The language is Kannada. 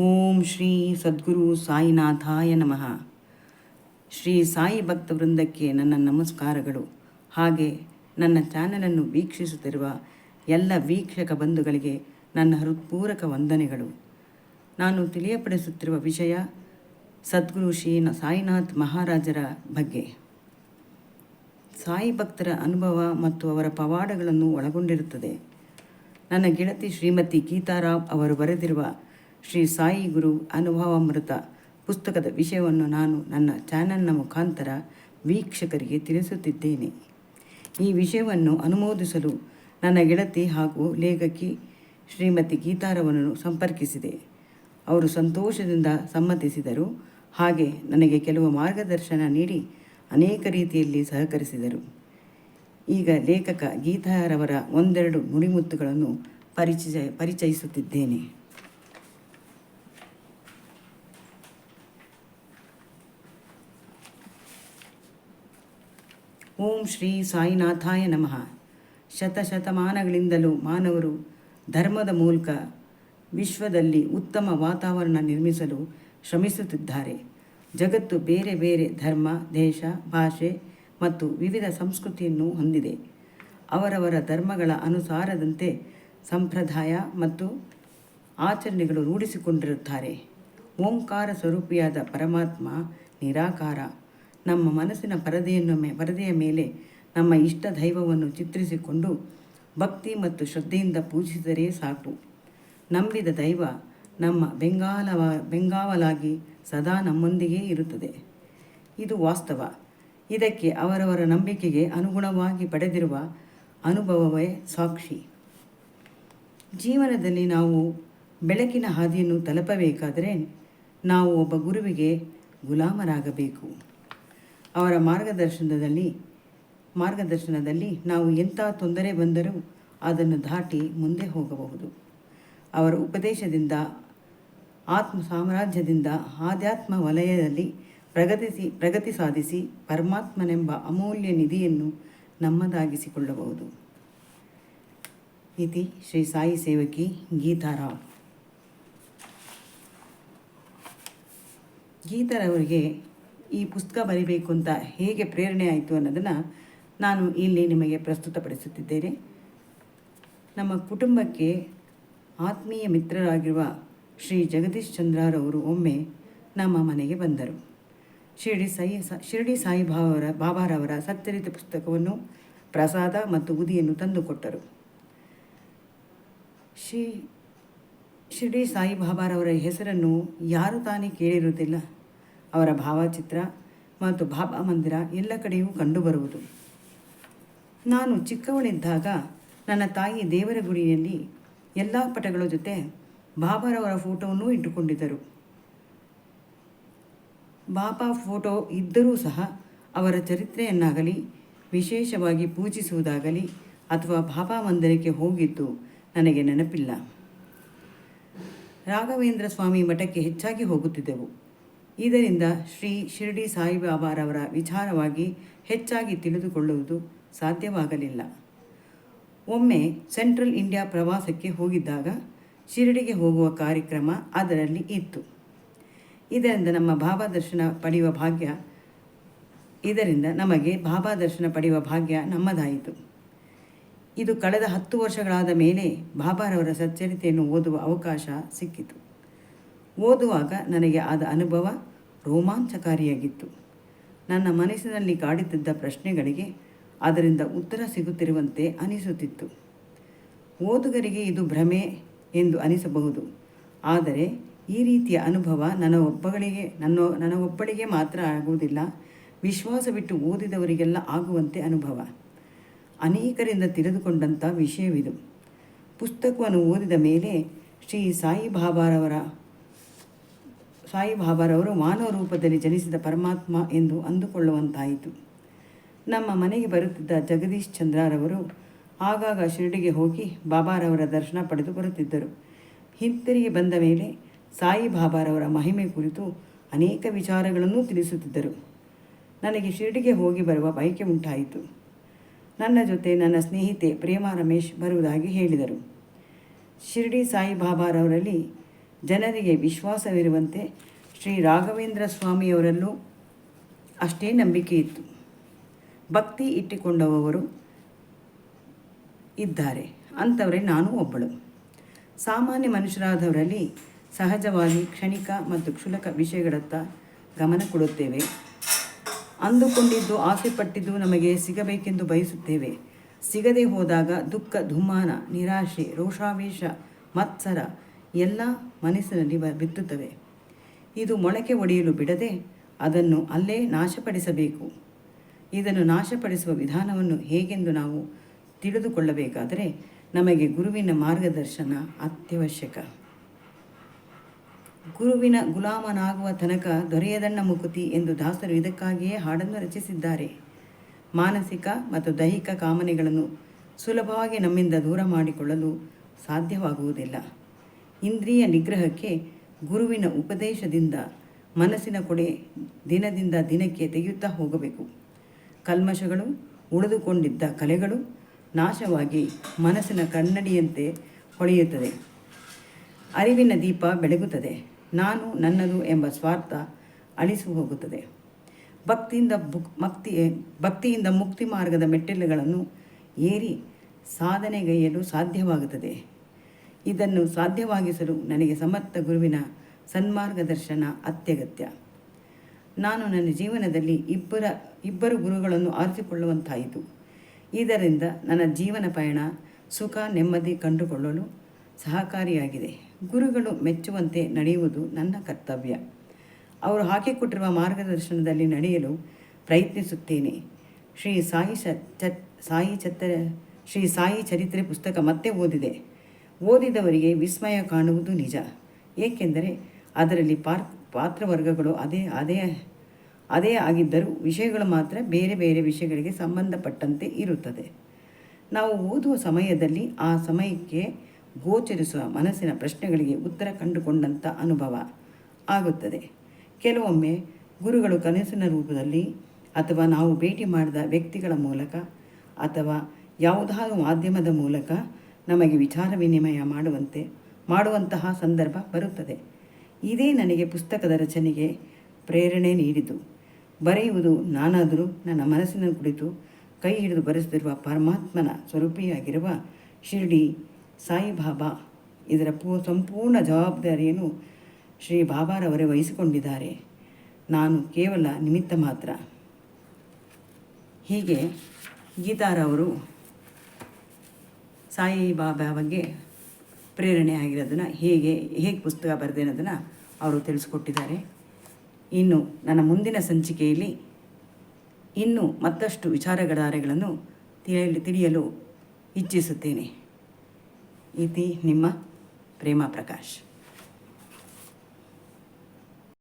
ಓಂ ಶ್ರೀ ಸದ್ಗುರು ಸಾಯಿನಾಥಾಯ ನಮಃ. ಶ್ರೀ ಸಾಯಿ ಭಕ್ತ ವೃಂದಕ್ಕೆ ನನ್ನ ನಮಸ್ಕಾರಗಳು. ಹಾಗೆ ನನ್ನ ಚಾನಲನ್ನು ವೀಕ್ಷಿಸುತ್ತಿರುವ ಎಲ್ಲ ವೀಕ್ಷಕ ಬಂಧುಗಳಿಗೆ ನನ್ನ ಹೃತ್ಪೂರ್ವಕ ವಂದನೆಗಳು. ನಾನು ತಿಳಿಯಪಡಿಸುತ್ತಿರುವ ವಿಷಯ ಸದ್ಗುರು ಶ್ರೀ ಸಾಯಿನಾಥ್ ಮಹಾರಾಜರ ಬಗ್ಗೆ. ಸಾಯಿ ಭಕ್ತರ ಅನುಭವ ಮತ್ತು ಅವರ ಪವಾಡಗಳನ್ನು ಒಳಗೊಂಡಿರುತ್ತದೆ. ನನ್ನ ಗೆಳತಿ ಶ್ರೀಮತಿ ಗೀತಾರಾವ್ ಅವರು ಬರೆದಿರುವ ಶ್ರೀ ಸಾಯಿ ಗುರು ಅನುಭವಾಮೃತ ಪುಸ್ತಕದ ವಿಷಯವನ್ನು ನಾನು ನನ್ನ ಚಾನಲ್ನ ಮುಖಾಂತರ ವೀಕ್ಷಕರಿಗೆ ತಿಳಿಸುತ್ತಿದ್ದೇನೆ. ಈ ವಿಷಯವನ್ನು ಅನುಮೋದಿಸಲು ನನ್ನ ಗೆಳತಿ ಹಾಗೂ ಲೇಖಕಿ ಶ್ರೀಮತಿ ಗೀತಾರವನ್ನು ಸಂಪರ್ಕಿಸಿದೆ. ಅವರು ಸಂತೋಷದಿಂದ ಸಮ್ಮತಿಸಿದರು. ಹಾಗೆ ನನಗೆ ಕೆಲವು ಮಾರ್ಗದರ್ಶನ ನೀಡಿ ಅನೇಕ ರೀತಿಯಲ್ಲಿ ಸಹಕರಿಸಿದರು. ಈಗ ಲೇಖಕ ಗೀತಾರವರ ಒಂದೆರಡು ನುಡಿಮುತ್ತುಗಳನ್ನು ಪರಿಚಯಿಸುತ್ತಿದ್ದೇನೆ. ಓಂ ಶ್ರೀ ಸಾಯಿನಾಥಾಯ ನಮಃ. ಶತಶತಮಾನಗಳಿಂದಲೂ ಮಾನವರು ಧರ್ಮದ ಮೂಲಕ ವಿಶ್ವದಲ್ಲಿ ಉತ್ತಮ ವಾತಾವರಣ ನಿರ್ಮಿಸಲು ಶ್ರಮಿಸುತ್ತಿದ್ದಾರೆ. ಜಗತ್ತು ಬೇರೆ ಬೇರೆ ಧರ್ಮ, ದೇಶ, ಭಾಷೆ ಮತ್ತು ವಿವಿಧ ಸಂಸ್ಕೃತಿಯನ್ನು ಹೊಂದಿದೆ. ಅವರವರ ಧರ್ಮಗಳ ಅನುಸಾರದಂತೆ ಸಂಪ್ರದಾಯ ಮತ್ತು ಆಚರಣೆಗಳು ರೂಢಿಸಿಕೊಂಡಿರುತ್ತಾರೆ. ಓಂಕಾರ ಸ್ವರೂಪಿಯಾದ ಪರಮಾತ್ಮ ನಿರಾಕಾರ. ನಮ್ಮ ಮನಸ್ಸಿನ ಪರದೆಯ ಮೇಲೆ ನಮ್ಮ ಇಷ್ಟ ದೈವವನ್ನು ಚಿತ್ರಿಸಿಕೊಂಡು ಭಕ್ತಿ ಮತ್ತು ಶ್ರದ್ಧೆಯಿಂದ ಪೂಜಿಸಿದರೆ ಸಾಕು. ನಂಬಿದ ದೈವ ನಮ್ಮ ಬೆಂಗಾವಲಾಗಿ ಸದಾ ನಮ್ಮೊಂದಿಗೆ ಇರುತ್ತದೆ. ಇದು ವಾಸ್ತವ. ಇದಕ್ಕೆ ಅವರವರ ನಂಬಿಕೆಗೆ ಅನುಗುಣವಾಗಿ ಪಡೆದಿರುವ ಅನುಭವವೇ ಸಾಕ್ಷಿ. ಜೀವನದಲ್ಲಿ ನಾವು ಬೆಳಕಿನ ಹಾದಿಯನ್ನು ತಲುಪಬೇಕಾದರೆ ನಾವು ಒಬ್ಬ ಗುರುವಿಗೆ ಗುಲಾಮರಾಗಬೇಕು. ಅವರ ಮಾರ್ಗದರ್ಶನದಲ್ಲಿ ನಾವು ಎಂಥ ತೊಂದರೆ ಬಂದರೂ ಅದನ್ನು ದಾಟಿ ಮುಂದೆ ಹೋಗಬಹುದು. ಅವರ ಉಪದೇಶದಿಂದ ಆತ್ಮ ಸಾಮ್ರಾಜ್ಯದಿಂದ ಆಧ್ಯಾತ್ಮ ವಲಯದಲ್ಲಿ ಪ್ರಗತಿ ಸಾಧಿಸಿ ಪರಮಾತ್ಮನೆಂಬ ಅಮೂಲ್ಯ ನಿಧಿಯನ್ನು ನಮ್ಮದಾಗಿಸಿಕೊಳ್ಳಬಹುದು. ಇತಿ ಶ್ರೀ ಸಾಯಿ ಸೇವಕಿ ಗೀತಾರಾವ್. ಗೀತಾರವರಿಗೆ ಈ ಪುಸ್ತಕ ಬರೀಬೇಕು ಅಂತ ಹೇಗೆ ಪ್ರೇರಣೆ ಆಯಿತು ಅನ್ನೋದನ್ನು ನಾನು ಇಲ್ಲಿ ನಿಮಗೆ ಪ್ರಸ್ತುತಪಡಿಸುತ್ತಿದ್ದೇನೆ. ನಮ್ಮ ಕುಟುಂಬಕ್ಕೆ ಆತ್ಮೀಯ ಮಿತ್ರರಾಗಿರುವ ಶ್ರೀ ಜಗದೀಶ್ ಚಂದ್ರರವರು ಒಮ್ಮೆ ನಮ್ಮ ಮನೆಗೆ ಬಂದರು. ಶಿರಡಿ ಸಾಯಿ ಬಾಬಾರವರ ಸಚ್ಚರಿತ ಪುಸ್ತಕವನ್ನು, ಪ್ರಸಾದ ಮತ್ತು ಉದಿಯನ್ನು ತಂದುಕೊಟ್ಟರು. ಶಿರಡಿ ಸಾಯಿ ಬಾಬಾರವರ ಹೆಸರನ್ನು ಯಾರು ತಾನೇ ಕೇಳಿರುವುದಿಲ್ಲ. ಅವರ ಭಾವಚಿತ್ರ ಮತ್ತು ಬಾಬಾ ಮಂದಿರ ಎಲ್ಲ ಕಡೆಯೂ ಕಂಡುಬರುವುದು. ನಾನು ಚಿಕ್ಕವಳಿದ್ದಾಗ ನನ್ನ ತಾಯಿ ದೇವರ ಗುಡಿಯಲ್ಲಿ ಎಲ್ಲ ಪಟಗಳ ಜೊತೆ ಬಾಬಾರವರ ಫೋಟೋವನ್ನು ಇಟ್ಟುಕೊಂಡಿದ್ದರು. ಬಾಬಾ ಫೋಟೋ ಇದ್ದರೂ ಸಹ ಅವರ ಚರಿತ್ರೆಯನ್ನಾಗಲಿ ವಿಶೇಷವಾಗಿ ಪೂಜಿಸುವುದಾಗಲಿ ಅಥವಾ ಬಾಬಾ ಮಂದಿರಕ್ಕೆ ಹೋಗಿದ್ದು ನನಗೆ ನೆನಪಿಲ್ಲ. ರಾಘವೇಂದ್ರ ಸ್ವಾಮಿ ಮಠಕ್ಕೆ ಹೆಚ್ಚಾಗಿ ಹೋಗುತ್ತಿದ್ದೆವು. ಇದರಿಂದ ಶ್ರೀ ಶಿರಡಿ ಸಾಯಿಬಾಬಾರವರ ವಿಚಾರವಾಗಿ ಹೆಚ್ಚಾಗಿ ತಿಳಿದುಕೊಳ್ಳುವುದು ಸಾಧ್ಯವಾಗಲಿಲ್ಲ. ಒಮ್ಮೆ ಸೆಂಟ್ರಲ್ ಇಂಡಿಯಾ ಪ್ರವಾಸಕ್ಕೆ ಹೋಗಿದ್ದಾಗ ಶಿರಡಿಗೆ ಹೋಗುವ ಕಾರ್ಯಕ್ರಮ ಅದರಲ್ಲಿ ಇತ್ತು. ಇದರಿಂದ ನಮಗೆ ಬಾಬಾ ದರ್ಶನ ಪಡೆಯುವ ಭಾಗ್ಯ ನಮ್ಮದಾಯಿತು. ಇದು ಕಳೆದ 10 ವರ್ಷಗಳಾದ ಮೇಲೆ ಬಾಬಾರವರ ಸಚ್ಚರಿತೆಯನ್ನು ಓದುವ ಅವಕಾಶ ಸಿಕ್ಕಿತು. ಓದುವಾಗ ನನಗೆ ಆದ ಅನುಭವ ರೋಮಾಂಚಕಾರಿಯಾಗಿತ್ತು. ನನ್ನ ಮನಸ್ಸಿನಲ್ಲಿ ಕಾಡುತ್ತಿದ್ದ ಪ್ರಶ್ನೆಗಳಿಗೆ ಅದರಿಂದ ಉತ್ತರ ಸಿಗುತ್ತಿರುವಂತೆ ಅನಿಸುತ್ತಿತ್ತು. ಓದುಗರಿಗೆ ಇದು ಭ್ರಮೆ ಎಂದು ಅನಿಸಬಹುದು. ಆದರೆ ಈ ರೀತಿಯ ಅನುಭವ ನನ್ನ ಒಬ್ಬಳಿಗೆ ಮಾತ್ರ ಆಗುವುದಿಲ್ಲ. ವಿಶ್ವಾಸವಿಟ್ಟು ಓದಿದವರಿಗೆಲ್ಲ ಆಗುವಂತೆ ಅನುಭವ. ಅನೇಕರಿಂದ ತಿಳಿದುಕೊಂಡಂಥ ವಿಷಯವಿದು. ಪುಸ್ತಕವನ್ನು ಓದಿದ ಮೇಲೆ ಶ್ರೀ ಸಾಯಿಬಾಬಾರವರು ಮಾನವ ರೂಪದಲ್ಲಿ ಜನಿಸಿದ ಪರಮಾತ್ಮ ಎಂದು ಅಂದುಕೊಳ್ಳುವಂತಾಯಿತು. ನಮ್ಮ ಮನೆಗೆ ಬರುತ್ತಿದ್ದ ಜಗದೀಶ್ ಚಂದ್ರರವರು ಆಗಾಗ ಶಿರಡಿಗೆ ಹೋಗಿ ಬಾಬಾರವರ ದರ್ಶನ ಪಡೆದು ಬರುತ್ತಿದ್ದರು. ಹಿಂತಿರುಗಿ ಬಂದ ಮೇಲೆ ಸಾಯಿಬಾಬಾರವರ ಮಹಿಮೆ ಕುರಿತು ಅನೇಕ ವಿಚಾರಗಳನ್ನು ತಿಳಿಸುತ್ತಿದ್ದರು. ನನಗೆ ಶಿರಡಿಗೆ ಹೋಗಿ ಬರುವ ಬಯಕೆ ಉಂಟಾಯಿತು. ನನ್ನ ಜೊತೆ ನನ್ನ ಸ್ನೇಹಿತೆ ಪ್ರೇಮಾ ರಮೇಶ್ ಬರುವುದಾಗಿ ಹೇಳಿದರು. ಶಿರಡಿ ಸಾಯಿಬಾಬಾರವರಲ್ಲಿ ಜನರಿಗೆ ವಿಶ್ವಾಸವಿರುವಂತೆ ಶ್ರೀ ರಾಘವೇಂದ್ರ ಸ್ವಾಮಿಯವರಲ್ಲೂ ಅಷ್ಟೇ ನಂಬಿಕೆ ಇತ್ತು. ಭಕ್ತಿ ಇಟ್ಟುಕೊಂಡವರು ಇದ್ದಾರೆ, ಅಂಥವರೇ ನಾನು ಒಬ್ಬಳು. ಸಾಮಾನ್ಯ ಮನುಷ್ಯರಾದವರಲ್ಲಿ ಸಹಜವಾಗಿ ಕ್ಷಣಿಕ ಮತ್ತು ಕ್ಷುಲ್ಲಕ ವಿಷಯಗಳತ್ತ ಗಮನ ಕೊಡುತ್ತೇವೆ. ಅಂದುಕೊಂಡಿದ್ದು, ಆಸೆಪಟ್ಟಿದ್ದು ನಮಗೆ ಸಿಗಬೇಕೆಂದು ಬಯಸುತ್ತೇವೆ. ಸಿಗದೆ ಹೋದಾಗ ದುಃಖ, ದುಮ್ಮಾನ, ನಿರಾಶೆ, ರೋಷಾವೇಶ, ಮತ್ಸರ ಎಲ್ಲ ಮನಸ್ಸಿನಲ್ಲಿ ಬಿತ್ತುತ್ತವೆ. ಇದು ಮೊಳಕೆ ಒಡೆಯಲು ಬಿಡದೆ ಅದನ್ನು ಅಲ್ಲೇ ನಾಶಪಡಿಸಬೇಕು. ಇದನ್ನು ನಾಶಪಡಿಸುವ ವಿಧಾನವನ್ನು ಹೇಗೆಂದು ನಾವು ತಿಳಿದುಕೊಳ್ಳಬೇಕಾದರೆ ನಮಗೆ ಗುರುವಿನ ಮಾರ್ಗದರ್ಶನ ಅತ್ಯವಶ್ಯಕ. ಗುರುವಿನ ಗುಲಾಮನಾಗುವ ತನಕ ದೊರೆಯದಣ್ಣ ಮುಕುತಿ ಎಂದು ದಾಸರು ಇದಕ್ಕಾಗಿಯೇ ಹಾಡನ್ನು ರಚಿಸಿದ್ದಾರೆ. ಮಾನಸಿಕ ಮತ್ತು ದೈಹಿಕ ಕಾಮನೆಗಳನ್ನು ಸುಲಭವಾಗಿ ನಮ್ಮಿಂದ ದೂರ ಮಾಡಿಕೊಳ್ಳಲು ಸಾಧ್ಯವಾಗುವುದಿಲ್ಲ. ಇಂದ್ರಿಯ ನಿಗ್ರಹಕ್ಕೆ ಗುರುವಿನ ಉಪದೇಶದಿಂದ ಮನಸ್ಸಿನ ಕೊಡೆ ದಿನದಿಂದ ದಿನಕ್ಕೆ ತೆಗೆಯುತ್ತಾ ಹೋಗಬೇಕು. ಕಲ್ಮಶಗಳು, ಉಳಿದುಕೊಂಡಿದ್ದ ಕಲೆಗಳು ನಾಶವಾಗಿ ಮನಸ್ಸಿನ ಕನ್ನಡಿಯಂತೆ ಹೊಳೆಯುತ್ತದೆ. ಅರಿವಿನ ದೀಪ ಬೆಳಗುತ್ತದೆ. ನಾನು, ನನ್ನದು ಎಂಬ ಸ್ವಾರ್ಥ ಅಳಿಸಿ ಹೋಗುತ್ತದೆ. ಭಕ್ತಿಯಿಂದ ಮುಕ್ತಿ ಮಾರ್ಗದ ಮೆಟ್ಟಿಲುಗಳನ್ನು ಏರಿ ಸಾಧನೆಗೈಯಲು ಸಾಧ್ಯವಾಗುತ್ತದೆ. ಇದನ್ನು ಸಾಧ್ಯವಾಗಿಸಲು ನನಗೆ ಸಮರ್ಥ ಗುರುವಿನ ಸನ್ಮಾರ್ಗದರ್ಶನ ಅತ್ಯಗತ್ಯ. ನಾನು ನನ್ನ ಜೀವನದಲ್ಲಿ ಇಬ್ಬರು ಗುರುಗಳನ್ನು ಆರಿಸಿಕೊಳ್ಳುವಂತಾಯಿತು. ಇದರಿಂದ ನನ್ನ ಜೀವನ ಪಯಣ ಸುಖ, ನೆಮ್ಮದಿ ಕಂಡುಕೊಳ್ಳಲು ಸಹಕಾರಿಯಾಗಿದೆ. ಗುರುಗಳು ಮೆಚ್ಚುವಂತೆ ನಡೆಯುವುದು ನನ್ನ ಕರ್ತವ್ಯ. ಅವರು ಹಾಕಿಕೊಟ್ಟಿರುವ ಮಾರ್ಗದರ್ಶನದಲ್ಲಿ ನಡೆಯಲು ಪ್ರಯತ್ನಿಸುತ್ತೇನೆ. ಶ್ರೀ ಸಾಯಿ ಚರಿತ್ರೆ ಪುಸ್ತಕ ಮತ್ತೆ ಓದಿದವರಿಗೆ ವಿಸ್ಮಯ ಕಾಣುವುದು ನಿಜ. ಏಕೆಂದರೆ ಅದರಲ್ಲಿ ಪಾತ್ರವರ್ಗಗಳು ಅದೇ ಆಗಿದ್ದರೂ ವಿಷಯಗಳು ಮಾತ್ರ ಬೇರೆ ಬೇರೆ ವಿಷಯಗಳಿಗೆ ಸಂಬಂಧಪಟ್ಟಂತೆ ಇರುತ್ತದೆ. ನಾವು ಓದುವ ಸಮಯದಲ್ಲಿ ಆ ಸಮಯಕ್ಕೆ ಗೋಚರಿಸುವ ಮನಸ್ಸಿನ ಪ್ರಶ್ನೆಗಳಿಗೆ ಉತ್ತರ ಕಂಡುಕೊಂಡಂಥ ಅನುಭವ ಆಗುತ್ತದೆ. ಕೆಲವೊಮ್ಮೆ ಗುರುಗಳು ಕನಸಿನ ರೂಪದಲ್ಲಿ ಅಥವಾ ನಾವು ಭೇಟಿ ಮಾಡಿದ ವ್ಯಕ್ತಿಗಳ ಮೂಲಕ ಅಥವಾ ಯಾವುದಾದರೂ ಮಾಧ್ಯಮದ ಮೂಲಕ ನಮಗೆ ವಿಚಾರ ವಿನಿಮಯ ಮಾಡುವಂತಹ ಸಂದರ್ಭ ಬರುತ್ತದೆ. ಇದೇ ನನಗೆ ಪುಸ್ತಕದ ರಚನೆಗೆ ಪ್ರೇರಣೆ ನೀಡಿತು. ಬರೆಯುವುದು ನಾನಾದರೂ ನನ್ನ ಮನಸ್ಸಿನ ಕುರಿತು ಕೈ ಹಿಡಿದು ಬರೆಸುತ್ತಿರುವ ಪರಮಾತ್ಮನ ಸ್ವರೂಪಿಯಾಗಿರುವ ಶಿರ್ಡಿ ಸಾಯಿಬಾಬಾ. ಇದರ ಸಂಪೂರ್ಣ ಜವಾಬ್ದಾರಿಯನ್ನು ಶ್ರೀ ಬಾಬಾರವರೇ ವಹಿಸಿಕೊಂಡಿದ್ದಾರೆ. ನಾನು ಕೇವಲ ನಿಮಿತ್ತ ಮಾತ್ರ. ಹೀಗೆ ಗೀತಾರವರು ಸಾಯಿಬಾಬಾ ಬಗ್ಗೆ ಪ್ರೇರಣೆ ಆಗಿರೋದನ್ನು ಹೇಗೆ ಪುಸ್ತಕ ಬರೆದೆ ಅನ್ನೋದನ್ನು ಅವರು ತಿಳಿಸ್ಕೊಟ್ಟಿದ್ದಾರೆ. ಇನ್ನು ನನ್ನ ಮುಂದಿನ ಸಂಚಿಕೆಯಲ್ಲಿ ಇನ್ನೂ ಮತ್ತಷ್ಟು ವಿಚಾರಧಾರೆಗಳನ್ನು ತಿಳಿಯಲು ಇಚ್ಛಿಸುತ್ತೇನೆ. ಇತಿ ನಿಮ್ಮ ಪ್ರೇಮ ಪ್ರಕಾಶ್.